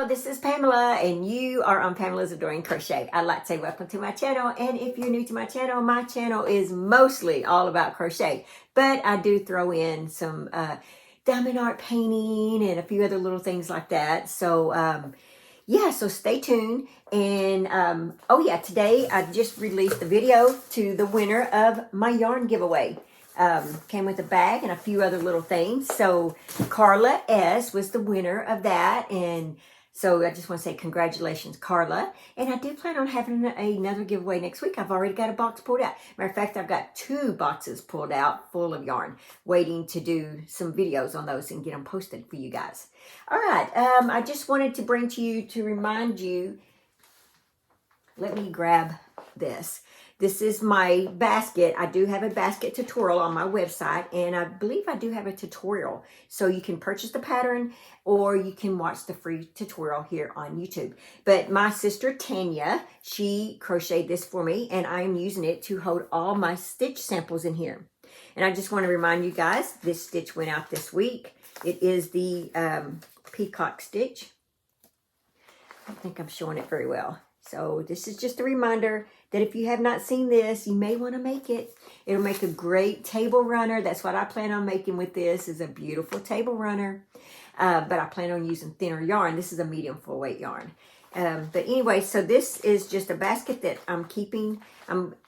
this is Pamela, and you are on Pamela's Adoring Crochet. I'd like to say welcome to my channel, and if you're new to my channel is mostly all about crochet, but I do throw in some diamond art painting and a few other little things like that. So yeah, so stay tuned. And oh yeah, today I just released the video to the winner of my yarn giveaway. Came with a bag and a few other little things. So Carla S was the winner of that, and so I just want to say congratulations, Carla. And I do plan on having another giveaway next week. I've already got a box pulled out. Matter of fact, I've got 2 boxes pulled out full of yarn, waiting to do some videos on those and get them posted for you guys. All right, I just wanted to bring to you to remind you. Let me grab this. This is my basket. I do have a basket tutorial on my website, and I believe I do have a tutorial. So you can purchase the pattern or you can watch the free tutorial here on YouTube. But my sister Tanya, she crocheted this for me, and I am using it to hold all my stitch samples in here. And I just want to remind you guys, this stitch went out this week. It is the peacock stitch. I don't think I'm showing it very well. So this is just a reminder that if you have not seen this, you may want to make it. It'll make a great table runner. That's what I plan on making with this, is a beautiful table runner. But I plan on using thinner yarn. This is a medium full weight yarn. But anyway, so this is just a basket that I'm keeping.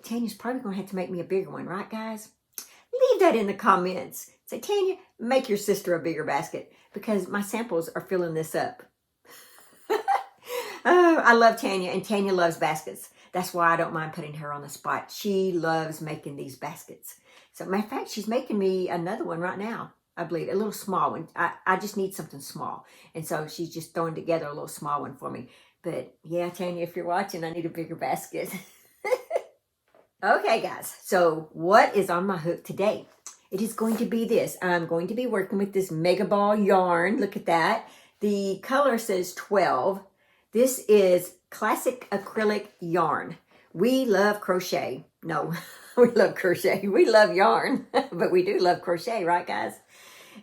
Tanya's probably going to have to make me a bigger one, right guys? Leave that in the comments. Say, Tanya, make your sister a bigger basket, because my samples are filling this up. Oh, I love Tanya, and Tanya loves baskets. That's why I don't mind putting her on the spot. She loves making these baskets. So, matter of fact, she's making me another one right now, I believe, a little small one. I just need something small. And so she's just throwing together a little small one for me. But yeah, Tanya, if you're watching, I need a bigger basket. Okay, guys. So what is on my hook today? It is going to be this. I'm going to be working with this Mega Ball yarn. Look at that. The color says 12. This is classic acrylic yarn. We love crochet. No, we love crochet. We love yarn, but we do love crochet, right guys?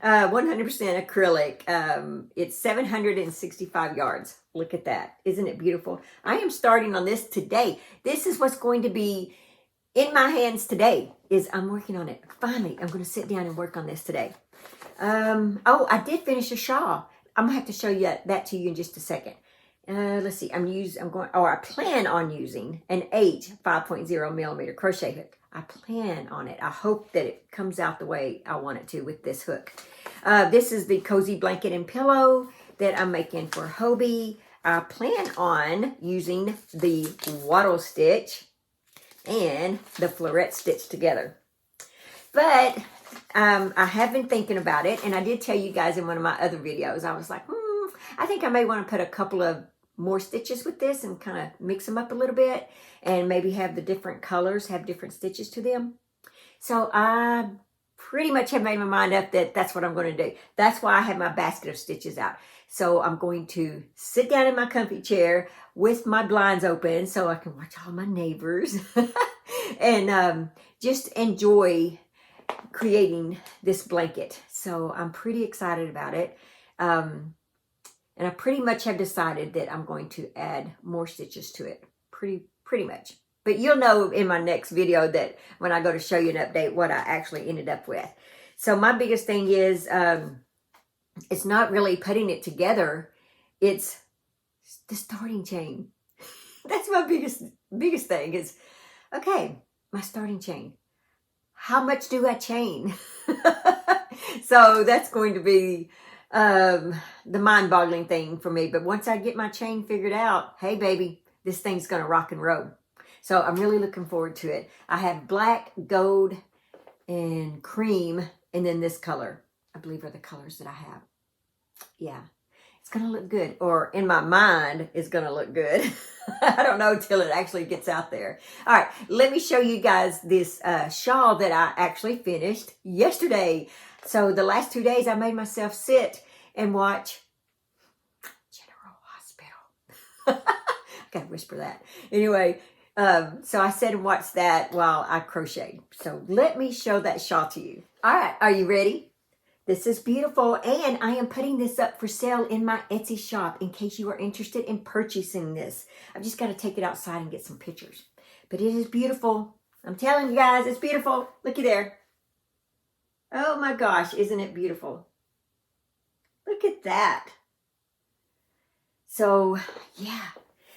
100% acrylic. It's 765 yards. Look at that. Isn't it beautiful? I am starting on this today. This is what's going to be in my hands today. Is I'm working on it. Finally, I'm going to sit down and work on this today. Oh, I did finish a shawl. I'm going to have to show you that to you in just a second. Let's see, I plan on using an 5.0 millimeter crochet hook. I plan on it. I hope that it comes out the way I want it to with this hook. This is the cozy blanket and pillow that I'm making for Hobie. I plan on using the wattle stitch and the floret stitch together. But I have been thinking about it, and I did tell you guys in one of my other videos, I was like, I think I may want to put a couple of more stitches with this and kind of mix them up a little bit, and maybe have the different colors have different stitches to them. So I pretty much have made my mind up that that's what I'm going to do. That's why I have my basket of stitches out. So I'm going to sit down in my comfy chair with my blinds open so I can watch all my neighbors and just enjoy creating this blanket. So I'm pretty excited about it. And I pretty much have decided that I'm going to add more stitches to it. Pretty much. But you'll know in my next video that when I go to show you an update what I actually ended up with. So my biggest thing is, it's not really putting it together. It's the starting chain. That's my biggest thing is, okay, my starting chain. How much do I chain? So that's going to be the mind-boggling thing for me. But once I get my chain figured out, hey baby, this thing's gonna rock and roll. So I'm really looking forward to it. I have black, gold, and cream, and then this color, I believe, are the colors that I have. Yeah, it's gonna look good, or in my mind it's gonna look good. I don't know till it actually gets out there. All right, let me show you guys this shawl that I actually finished yesterday. So the last 2 days I made myself sit and watch General Hospital. I gotta whisper that. Anyway, so I sat and watched that while I crocheted. So let me show that shawl to you. All right, are you ready? This is beautiful, and I am putting this up for sale in my Etsy shop in case you are interested in purchasing this. I've just got to take it outside and get some pictures. But it is beautiful. I'm telling you guys, it's beautiful. Looky there. Oh my gosh, isn't it beautiful? Look at that. So, yeah,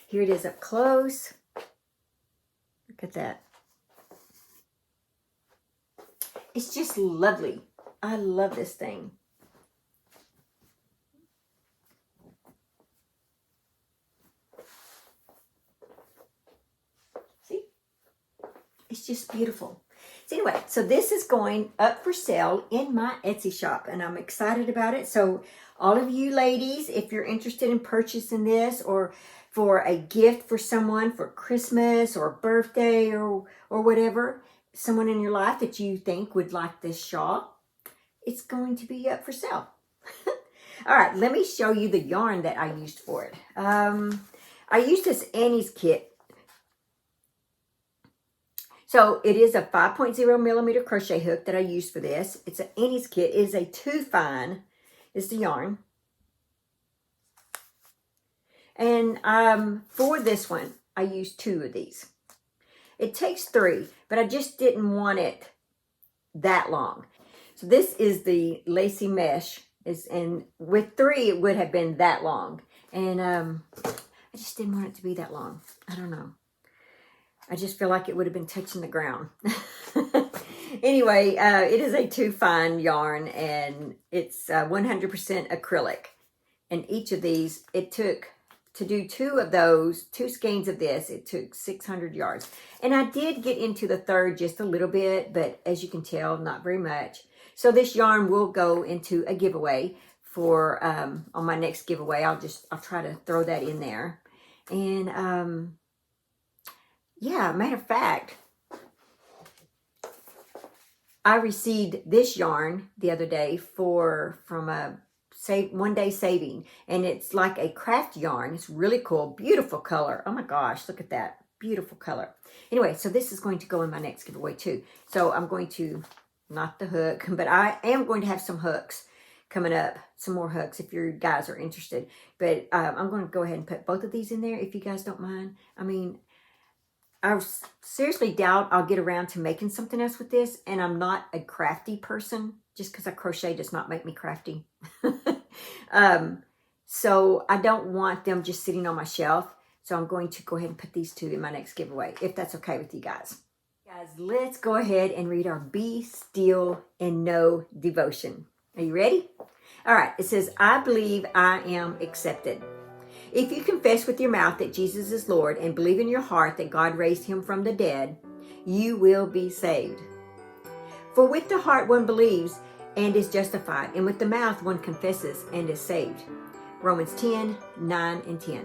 here it is up close. Look at that. It's just lovely. I love this thing. See? It's just beautiful. So anyway, so this is going up for sale in my Etsy shop, and I'm excited about it. So all of you ladies, if you're interested in purchasing this, or for a gift for someone for Christmas or birthday or whatever, someone in your life that you think would like this shawl, it's going to be up for sale. All right, let me show you the yarn that I used for it. I used this Annie's kit. So it is a 5.0 millimeter crochet hook that I used for this. It's an Annie's kit. It is a 2 fine is the yarn. And for this one, I used 2 of these. It takes 3, but I just didn't want it that long. So this is the lacy mesh, and with 3, it would have been that long. And I just didn't want it to be that long. I don't know. I just feel like it would have been touching the ground. Anyway, it is a 2 fine yarn, and it's 100% acrylic. And each of these, it took, to do 2 of those, 2 skeins of this, it took 600 yards. And I did get into the 3rd just a little bit, but as you can tell, not very much. So this yarn will go into a giveaway for, on my next giveaway. I'll try to throw that in there. And, yeah, matter of fact, I received this yarn the other day from a one day saving, and it's like a craft yarn. It's really cool, beautiful color. Oh my gosh, look at that, beautiful color. Anyway, so this is going to go in my next giveaway too. So I'm going to, not the hook, but I am going to have some hooks coming up, some more hooks if you guys are interested. But I'm going to go ahead and put both of these in there if you guys don't mind. I mean, I seriously doubt I'll get around to making something else with this, and I'm not a crafty person. Just because I crochet does not make me crafty. So I don't want them just sitting on my shelf. So I'm going to go ahead and put these 2 in my next giveaway, if that's okay with you guys. Guys, let's go ahead and read our Be Still and Know devotion. Are you ready? All right, it says, I believe I am accepted. If you confess with your mouth that Jesus is Lord and believe in your heart that God raised him from the dead, you will be saved. For with the heart one believes and is justified, and with the mouth one confesses and is saved. Romans 10, 9 and 10.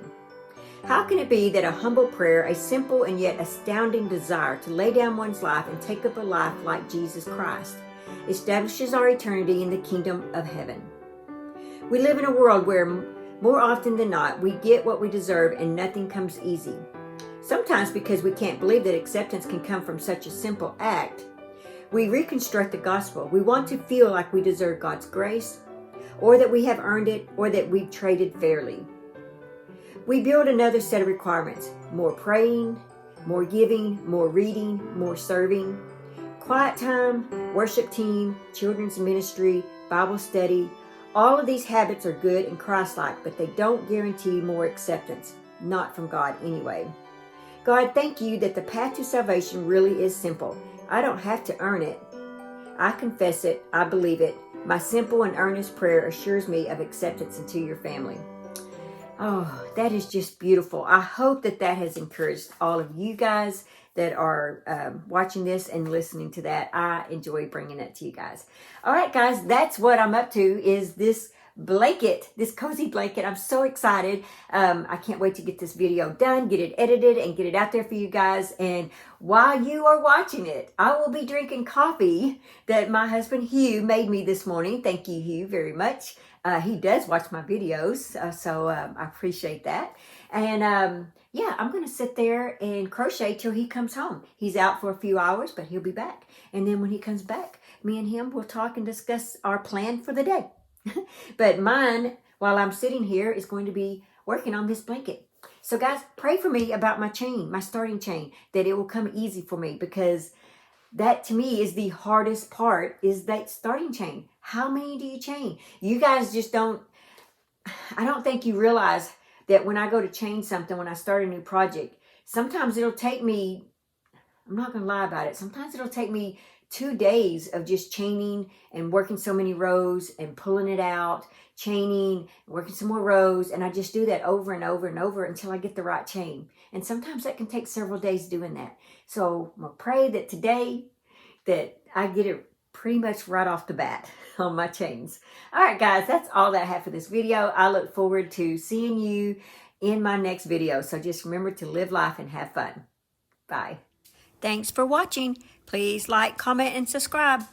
How can it be that a humble prayer, a simple and yet astounding desire to lay down one's life and take up a life like Jesus Christ, establishes our eternity in the kingdom of heaven? We live in a world where more often than not, we get what we deserve and nothing comes easy. Sometimes because we can't believe that acceptance can come from such a simple act, we reconstruct the gospel. We want to feel like we deserve God's grace, or that we have earned it, or that we've traded fairly. We build another set of requirements: more praying, more giving, more reading, more serving, quiet time, worship team, children's ministry, Bible study. All of these habits are good and Christ-like, but they don't guarantee more acceptance, not from God anyway. God, thank you that the path to salvation really is simple. I don't have to earn it. I confess it. I believe it. My simple and earnest prayer assures me of acceptance into your family. Oh, that is just beautiful. I hope that that has encouraged all of you guys that are watching this and listening to that. I enjoy bringing it to you guys. All right, guys, that's what I'm up to, is this blanket, this cozy blanket. I'm so excited. I can't wait to get this video done, get it edited, and get it out there for you guys. And while you are watching it, I will be drinking coffee that my husband Hugh made me this morning. Thank you, Hugh, very much. He does watch my videos, so I appreciate that. And yeah, I'm going to sit there and crochet till he comes home. He's out for a few hours, but he'll be back. And then when he comes back, me and him will talk and discuss our plan for the day. But mine, while I'm sitting here, is going to be working on this blanket. So guys, pray for me about my chain, my starting chain, that it will come easy for me, because that to me is the hardest part, is that starting chain. How many do you chain? You guys just don't, I don't think you realize that when I go to chain something, when I start a new project, sometimes it'll take me, I'm not going to lie about it, sometimes it'll take me 2 days of just chaining and working so many rows and pulling it out, chaining, working some more rows, and I just do that over and over and over until I get the right chain. And sometimes that can take several days doing that. So I'm going to pray that today that I get it pretty much right off the bat on my chains. All right, guys, that's all that I have for this video. I look forward to seeing you in my next video. So just remember to live life and have fun. Bye. Thanks for watching. Please like, comment, and subscribe.